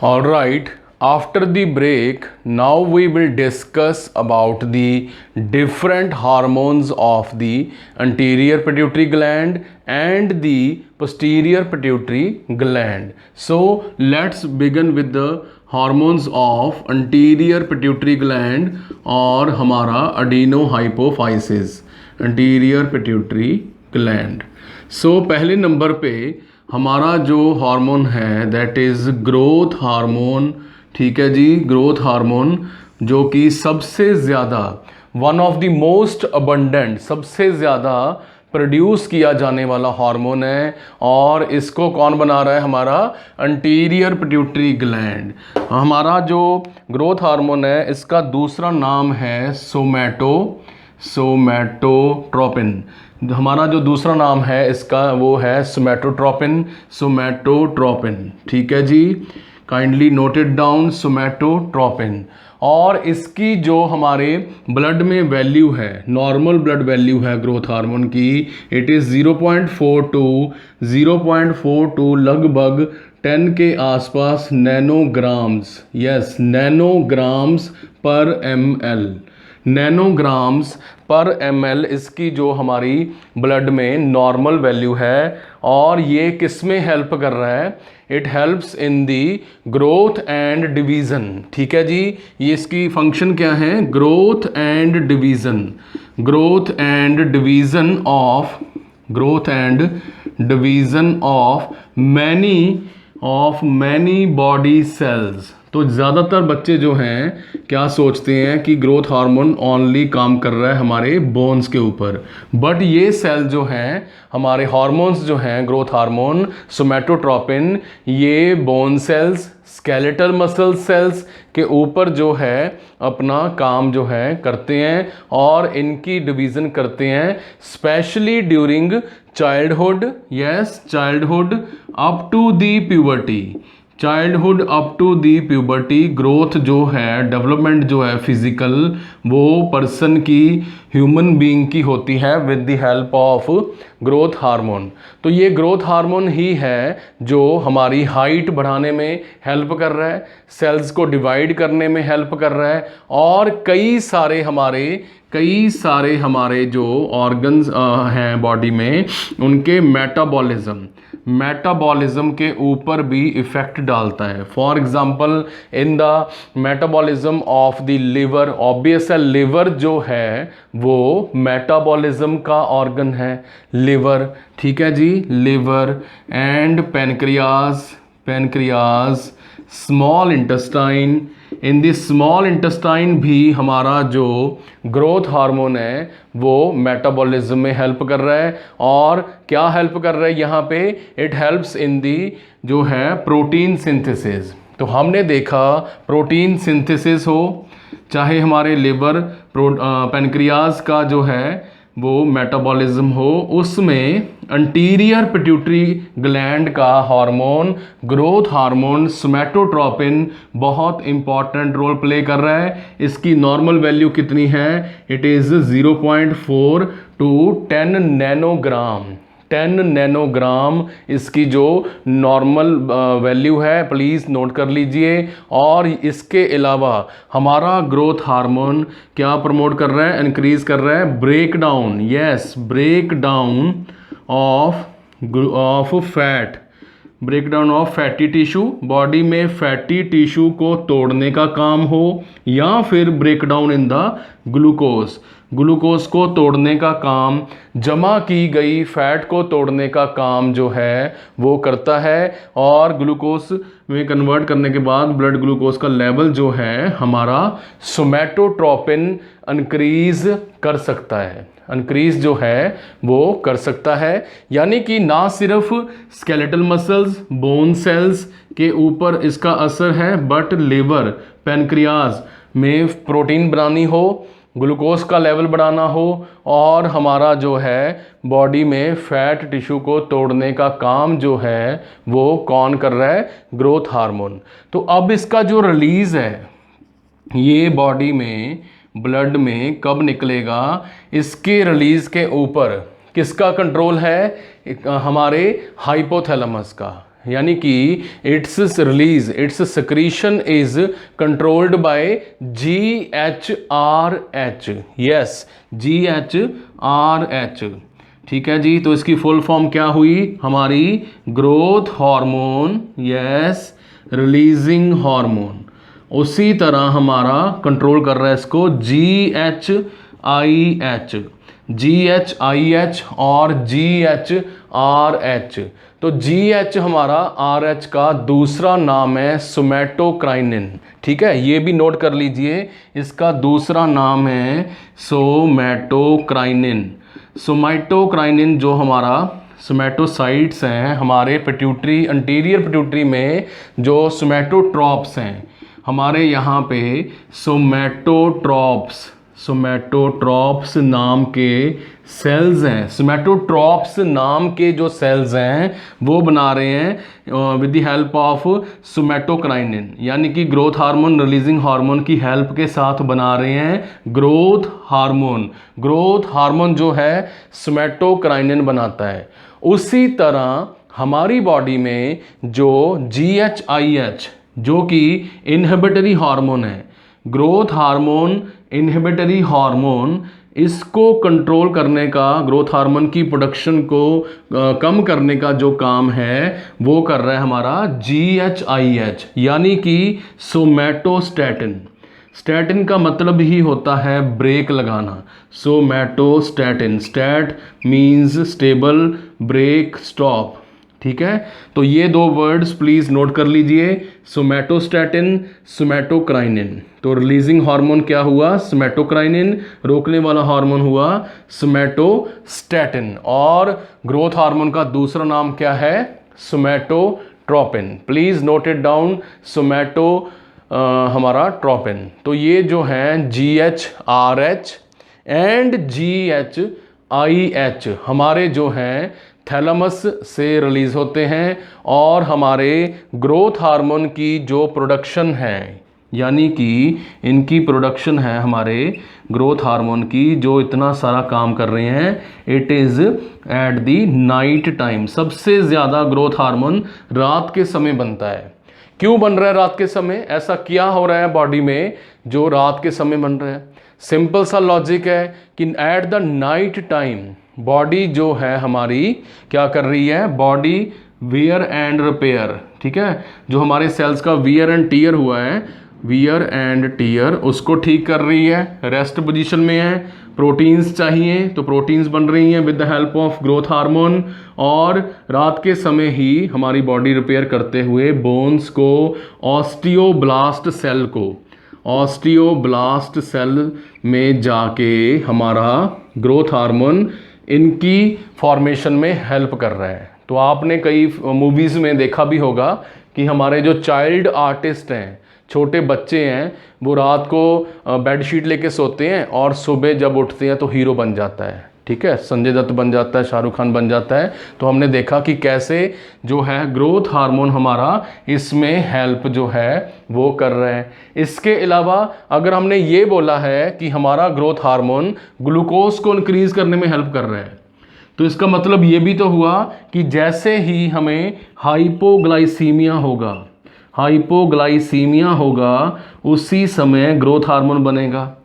All right, after the break, now we will discuss about the different hormones of the anterior pituitary gland and the posterior pituitary gland. So, let's begin with the hormones of anterior pituitary gland और हमारा adenohypophysis, anterior pituitary gland. So, पहले number पे हमारा जो hormone है that is growth hormone, ठीक है जी, growth hormone जो कि सबसे ज़्यादा one of the most abundant, सबसे ज़्यादा प्रोड्यूस किया जाने वाला हार्मोन है। और इसको कौन बना रहा है? हमारा अंटीरियर पिट्यूटरी ग्लैंड। हमारा जो ग्रोथ हार्मोन है इसका दूसरा नाम है सोमैटोट्रोपिन। हमारा जो दूसरा नाम है इसका वो है सोमैटोट्रोपिन, ठीक है जी, काइंडली नोटेड डाउन, सोमैटोट्रोपिन। और इसकी जो हमारे ब्लड में वैल्यू है, नॉर्मल ब्लड वैल्यू है ग्रोथ हार्मोन की, इट इज़ 0.42 लगभग 10 के आसपास नैनोग्राम्स, यस, नैनोग्राम्स पर ml, नैनोग्राम्स पर ml इसकी जो हमारी ब्लड में नॉर्मल वैल्यू है। और ये किस में हेल्प कर रहा है? It helps in the growth and division, ठीक है जी। ये इसकी फंक्शन क्या है? Growth and division of many body cells. तो ज़्यादातर बच्चे जो हैं क्या सोचते हैं कि ग्रोथ हार्मोन ओनली काम कर रहा है हमारे बोन्स के ऊपर, बट ये सेल जो हैं, हमारे हार्मोन्स जो हैं, ग्रोथ हार्मोन, सोमैटोट्रोपिन, ये bone cells, skeletal muscle cells के ऊपर जो है अपना काम जो है करते हैं और इनकी डिवीज़न करते हैं, specially during childhood, yes, childhood up to the puberty, childhood up to the puberty. Growth जो है, डेवलपमेंट जो है फिजिकल, वो पर्सन की, ह्यूमन बीइंग की होती है with the help of growth hormone. तो ये ग्रोथ हार्मोन ही है जो हमारी हाइट बढ़ाने में हेल्प कर रहा है, सेल्स को डिवाइड करने में हेल्प कर रहा है, और कई सारे हमारे जो ऑर्गन्स हैं बॉडी में, उनके मेटाबॉलिज्म के ऊपर भी इफेक्ट डालता है। For example in the metabolism of the liver, obvious है लिवर जो है वो मेटाबॉलिज्म का ऑर्गन है, लिवर, ठीक है जी, liver and pancreas, small intestine. In the small intestine भी हमारा जो ग्रोथ हार्मोन है वो मेटाबॉलिज्म में हेल्प कर रहा है। और क्या हेल्प कर रहा है यहाँ पे? इट हेल्प्स इन दी जो है प्रोटीन सिंथेसिस। तो हमने देखा प्रोटीन सिंथेसिस हो, चाहे हमारे लिवर, पैनक्रियाज का जो है वो मेटाबॉलिज्म हो, उसमें अंटीरियर पिट्यूटरी ग्लैंड का हार्मोन, ग्रोथ हार्मोन सोमैटोट्रोपिन बहुत इंपॉर्टेंट रोल प्ले कर रहा है। इसकी नॉर्मल वैल्यू कितनी है? It is 0.4 to 10 nanogram, 10 nanogram इसकी जो नॉर्मल वैल्यू है, प्लीज़ नोट कर लीजिए। और इसके अलावा हमारा ग्रोथ हार्मोन क्या प्रमोट कर रहा है, इंक्रीज कर रहा है? Break down, yes, break down of fat, breakdown of fatty tissue, body में फैटी टिश्यू को तोड़ने का काम हो, या फिर ब्रेकडाउन इन द ग्लूकोज को तोड़ने का काम, जमा की गई फैट को तोड़ने का काम जो है वो करता है। और ग्लूकोज में कन्वर्ट करने के बाद ब्लड ग्लूकोज का लेवल जो है हमारा सोमैटोट्रोपिन इंक्रीज कर सकता है, इंक्रीज जो है वो कर सकता है। यानी कि ना सिर्फ स्केलेटल मसल्स, बोन सेल्स के ऊपर इसका असर है, बट लिवर, पैनक्रियाज में प्रोटीन बनानी हो, ग्लूकोज का लेवल बढ़ाना हो, और हमारा जो है बॉडी में फैट टिश्यू को तोड़ने का काम जो है वो कौन कर रहा है? Growth hormone. तो अब इसका जो रिलीज़ है ये बॉडी में, ब्लड में कब निकलेगा? इसके रिलीज़ के ऊपर किसका कंट्रोल है? हमारे हाइपोथैलेमस का, यानी कि it's release, it's secretion is controlled by GHRH। Yes, GHRH। ठीक है जी, तो इसकी फुल फॉर्म क्या हुई हमारी? Growth hormone, yes, releasing hormone. उसी तरह हमारा कंट्रोल कर रहा है इसको GHIH, GHIH और GHRH। तो GH हमारा RH का दूसरा नाम है सोमैटोकाइनिन। ठीक है, ये भी नोट कर लीजिए, इसका दूसरा नाम है सोमैटोकाइनिन। सोमैटोकाइनिन जो हमारा सोमैटोसाइट्स हैं हमारे पिट्यूटरी, अंटीरियर पिट्यूटरी में जो सोमैटोट्रॉप्स हैं, हमारे यहाँ पे सोमैटोट्रॉप्स नाम के सेल्स हैं। सोमैटोट्रॉप्स नाम के जो सेल्स हैं वो बना रहे हैं विद द हेल्प ऑफ सोमैटोकाइनिन, यानी कि ग्रोथ हार्मोन, रिलीजिंग हार्मोन की हेल्प के साथ बना रहे हैं ग्रोथ हार्मोन। ग्रोथ हार्मोन जो है सोमैटोकाइनिन बनाता है। उसी तरह हमारी बॉडी में जो GHIH जो कि इनहिबिटरी हार्मोन है, ग्रोथ हार्मोन, इनहिबिटरी हार्मोन, इसको कंट्रोल करने का, ग्रोथ हार्मोन की प्रोडक्शन को कम करने का जो काम है वो कर रहा है हमारा GHIH, यानी कि सोमैटोस्टैटिन। स्टैटिन का मतलब ही होता है ब्रेक लगाना। Somatostatin, stat means stable, break, stop. ठीक है, तो ये दो वर्ड्स प्लीज नोट कर लीजिए, सोमैटोस्टैटिन, सोमैटोकाइनिन। तो रिलीजिंग हार्मोन क्या हुआ? सोमैटोकाइनिन। रोकने वाला हार्मोन हुआ सोमैटोस्टैटिन। और ग्रोथ हार्मोन का दूसरा नाम क्या है? सोमैटोट्रोपिन। प्लीज नोट इट डाउन, हमारा ट्रोपिन। तो ये जो है GHRH एंड GHIH हमारे जो हैं थैलेमस से रिलीज होते हैं, और हमारे ग्रोथ हार्मोन की जो प्रोडक्शन है, यानी कि इनकी प्रोडक्शन है हमारे ग्रोथ हार्मोन की, जो इतना सारा काम कर रहे हैं, it is at the night time. सबसे ज़्यादा ग्रोथ हार्मोन रात के समय बनता है। क्यों बन रहा है रात के समय? ऐसा क्या हो रहा है बॉडी में जो रात के समय बन रहा है? सिंपल सा लॉजिक है कि at the night time body जो है हमारी क्या कर रही है? Body wear and repair. ठीक है, जो हमारे सेल्स का वियर एंड टीयर हुआ है, वियर एंड टीयर, उसको ठीक कर रही है, रेस्ट पोजीशन में है। प्रोटीन्स चाहिए तो प्रोटीन्स बन रही हैं with the help of growth hormone, और रात के समय ही हमारी बॉडी रिपेयर करते हुए बोन्स को, ऑस्टियोब्लास्ट सेल में जाके हमारा ग्रोथ हार्मोन इनकी फॉर्मेशन में हेल्प कर रहा है। तो आपने कई मूवीज़ में देखा भी होगा कि हमारे जो चाइल्ड आर्टिस्ट हैं, छोटे बच्चे हैं, वो रात को बेडशीट लेके सोते हैं और सुबह जब उठते हैं तो हीरो बन जाता है। ठीक है, संजय दत्त बन जाता है, शाहरुख खान बन जाता है। तो हमने देखा कि कैसे जो है ग्रोथ हार्मोन हमारा इसमें हेल्प जो है वो कर रहे हैं। इसके अलावा अगर हमने ये बोला है कि हमारा ग्रोथ हार्मोन ग्लूकोज को इंक्रीज करने में हेल्प कर रहा है, तो इसका मतलब ये भी तो हुआ कि जैसे ही हमें हाइपोग्लाइसीमिया होगा उसी समय ग्रोथ हार्मोन बनेगा,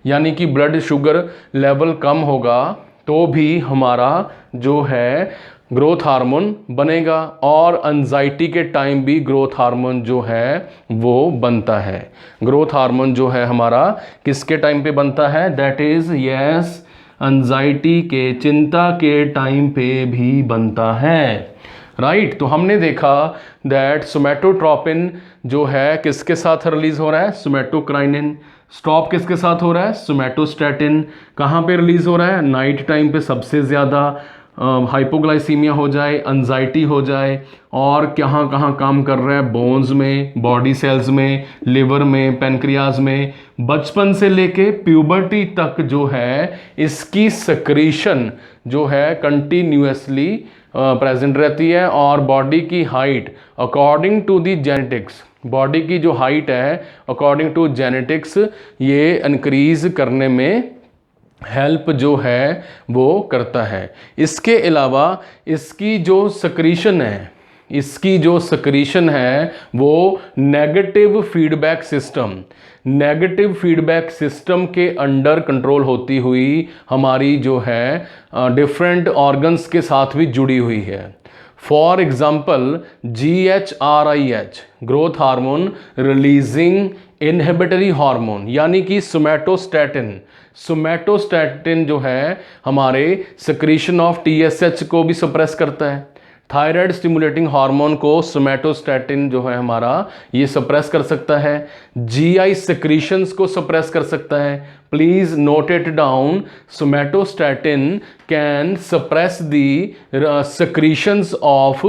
यानी कि ब्लड शुगर लेवल कम होगा तो भी हमारा जो है ग्रोथ हार्मोन बनेगा, और एंजाइटी के टाइम भी ग्रोथ हार्मोन जो है वो बनता है। ग्रोथ हार्मोन जो है हमारा किसके टाइम पे बनता है? दैट इज यस, एंजाइटी के, चिंता के टाइम पे भी बनता है। राइट, तो हमने देखा दैट सोमैटोट्रोपिन जो है किसके साथ रिलीज हो रहा है? सोमैटोकाइनिन। स्टॉप किसके साथ हो रहा है? सोमैटोस्टैटिन। कहाँ पे रिलीज हो रहा है? नाइट टाइम पे सबसे ज़्यादा। हाइपोग्लाइसीमिया हो जाए, एंजाइटी हो जाए, और कहाँ कहाँ काम कर रहा है? बोन्स में, बॉडी सेल्स में, लिवर में, पेनक्रियाज में। बचपन से लेके प्यूबर्टी तक जो है इसकी सक्रीशन जो है कंटिन्यूसली प्रेजेंट रहती है, और बॉडी की height according to the genetics, body की जो हाइट है अकॉर्डिंग टू जेनेटिक्स ये इंक्रीज करने में हेल्प जो है वो करता है। इसके अलावा इसकी जो सक्रीशन है, इसकी जो सिक्रीशन है वो नेगेटिव फीडबैक सिस्टम के अंडर कंट्रोल होती हुई हमारी जो है डिफरेंट ऑर्गन्स के साथ भी जुड़ी हुई है। For example GHRIH growth hormone releasing inhibitory hormone, यानी कि सोमैटोस्टैटिन जो है हमारे सिक्रीशन ऑफ TSH को भी सप्रेस करता है। थायराइड स्टिमुलेटिंग हार्मोन को सोमैटोस्टैटिन जो है हमारा ये सप्रेस कर सकता है। GI सिक्रीशंस को सप्रेस कर सकता है। Please note it down, somatostatin can suppress the secretions of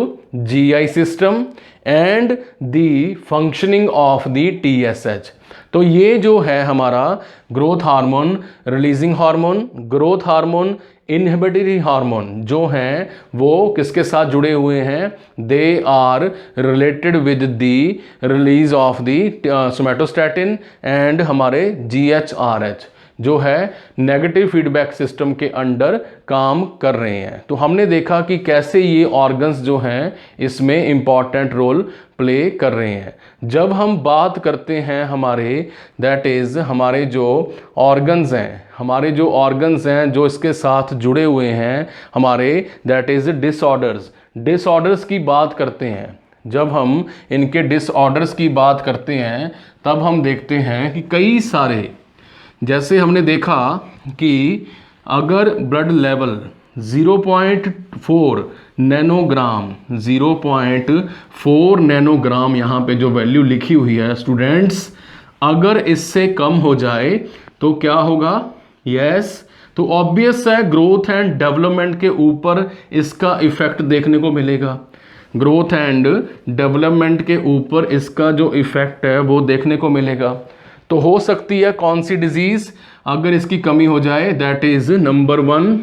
GI system and the functioning of the TSH। तो ये जो है हमारा growth hormone releasing hormone, growth hormone inhibitory hormone जो हैं वो किसके साथ जुड़े हुए हैं? They are related with the release of the somatostatin and हमारे GHRH जो है नेगेटिव फीडबैक सिस्टम के अंडर काम कर रहे हैं। तो हमने देखा कि कैसे ये ऑर्गन्स जो हैं इसमें इम्पॉर्टेंट रोल प्ले कर रहे हैं। जब हम बात करते हैं हमारे दैट इज़ हमारे जो ऑर्गन्स हैं जो इसके साथ जुड़े हुए हैं हमारे दैट इज़ डिसऑर्डर्स की बात करते हैं। जब हम इनके डिसऑर्डर्स की बात करते हैं तब हम देखते हैं कि कई सारे, जैसे हमने देखा कि अगर ब्लड लेवल 0.4 नैनोग्राम यहाँ पे जो वैल्यू लिखी हुई है स्टूडेंट्स, अगर इससे कम हो जाए तो क्या होगा? तो ऑब्वियस है ग्रोथ एंड डेवलपमेंट के ऊपर इसका इफेक्ट देखने को मिलेगा। ग्रोथ एंड डेवलपमेंट के ऊपर इसका जो इफेक्ट है वो देखने को मिलेगा। तो हो सकती है कौन सी डिजीज अगर इसकी कमी हो जाए? दैट इज नंबर 1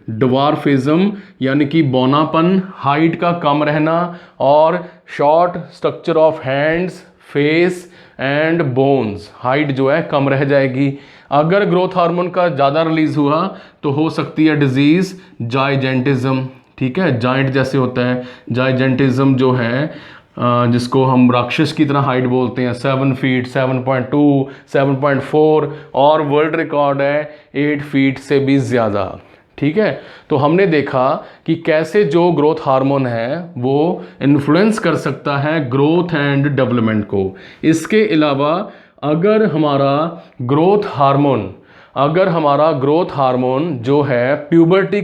डवार्फिज्म, यानी कि बौनापन, हाइट का कम रहना और short structure of hands, face and bones, height जो है कम रह जाएगी। अगर ग्रोथ हार्मोन का ज़्यादा रिलीज हुआ तो हो सकती है डिजीज जाइजेंटिज्म। ठीक है, जाइंट जैसे होता है, जाइजेंटिज्म जो है जिसको हम राक्षस की तरह हाइट बोलते हैं, 7 फीट, 7.2, 7.4 और वर्ल्ड रिकॉर्ड है 8 फीट से भी ज़्यादा। ठीक है, तो हमने देखा कि कैसे जो ग्रोथ हार्मोन है वो इन्फ्लुएंस कर सकता है ग्रोथ एंड डेवलपमेंट को। इसके अलावा अगर हमारा ग्रोथ हार्मोन जो है प्यूबर्टी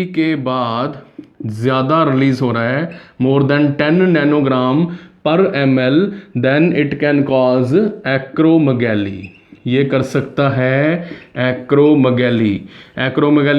के बाद ज़्यादा रिलीज हो रहा है, more than 10 nanogram per ml, then it can cause acromegaly. ये कर सकता है एक्रोमेगैली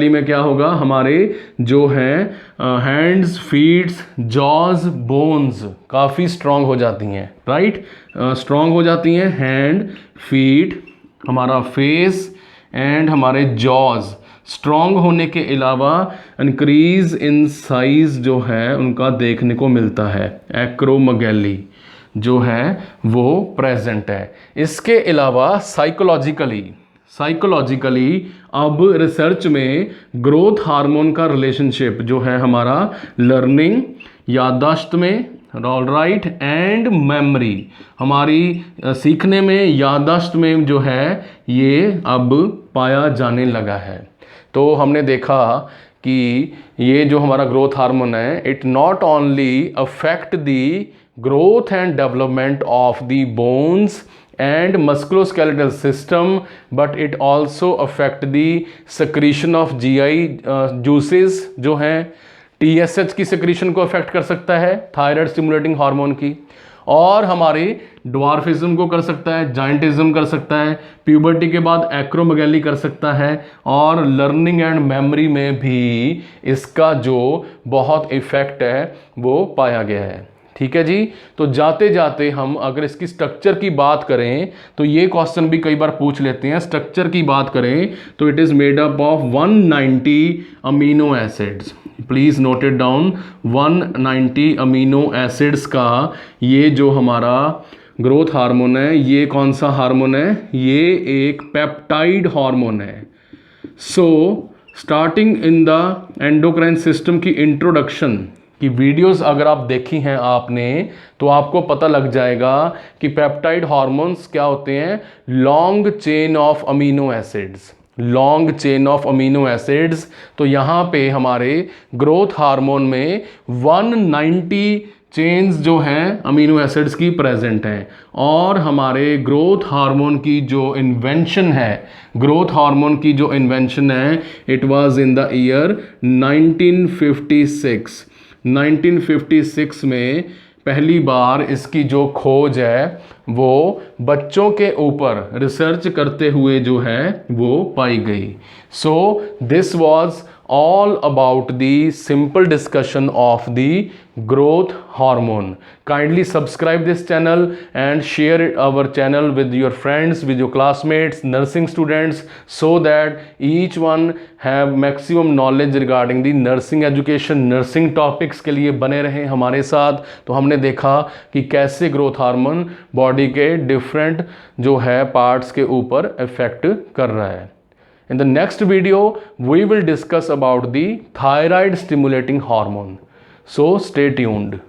में क्या होगा? हमारे जो हैं हैंड्स, फीट्स, जॉज, बोन्स काफ़ी स्ट्रांग हो जाती हैं, राइट? स्ट्रांग हो जाती हैं हैंड, फीट, हमारा फेस एंड हमारे जॉज स्ट्रॉन्ग होने के अलावा इंक्रीज इन साइज जो है उनका देखने को मिलता है। एक्रोमेगैली जो है वो प्रेजेंट है। इसके अलावा साइकोलॉजिकली अब रिसर्च में ग्रोथ हार्मोन का रिलेशनशिप जो है हमारा लर्निंग, याददाश्त में, ऑल राइट, एंड मेमोरी, हमारी सीखने में, याददाश्त में जो है ये अब पाया जाने लगा है। तो हमने देखा कि ये जो हमारा ग्रोथ हार्मोन है it not only affect the growth and development of the bones and musculoskeletal system but it also affect the secretion of GI juices जो हैं, TSH की सिक्रीशन को अफेक्ट कर सकता है, थायराइड स्टिमुलेटिंग हार्मोन की, और हमारी ड्वार्फिज्म को कर सकता है, जाइंटिज्म कर सकता है, प्यूबर्टी के बाद एक्रोमेगैली कर सकता है, और लर्निंग एंड मेमोरी में भी इसका जो बहुत इफेक्ट है वो पाया गया है। ठीक है जी, तो जाते जाते हम अगर इसकी स्ट्रक्चर की बात करें तो ये क्वेश्चन भी कई बार पूछ लेते हैं। स्ट्रक्चर की बात करें तो it is made up of 190 amino acids. Please note it down, 190 amino acids का ये जो हमारा ग्रोथ हार्मोन है, ये कौन सा हार्मोन है? ये एक पेप्टाइड हार्मोन है। So starting in the endocrine system की इंट्रोडक्शन की वीडियोस अगर आप देखी हैं आपने, तो आपको पता लग जाएगा कि पेप्टाइड हार्मोन्स क्या होते हैं, long chain of amino acids, long chain of amino acids. तो यहाँ पे हमारे ग्रोथ हार्मोन में 190 चेन्स जो हैं अमीनो एसिड्स की प्रेजेंट हैं। और हमारे ग्रोथ हार्मोन की जो इन्वेंशन है, ग्रोथ हार्मोन की जो इन्वेंशन है, it was in the year 1956। 1956 में पहली बार इसकी जो खोज है वो बच्चों के ऊपर रिसर्च करते हुए जो है वो पाई गई। So this was all about the simple discussion of the growth hormone. Kindly subscribe this channel and share our channel with your friends, with your classmates, nursing students, so that each one have maximum knowledge regarding the nursing education, nursing topics के लिए बने रहें हमारे साथ। तो हमने देखा कि कैसे ग्रोथ हार्मोन बॉडी के डिफरेंट जो है पार्ट्स के ऊपर इफेक्ट कर रहा है। In the next video, we will discuss about the thyroid stimulating hormone. So stay tuned.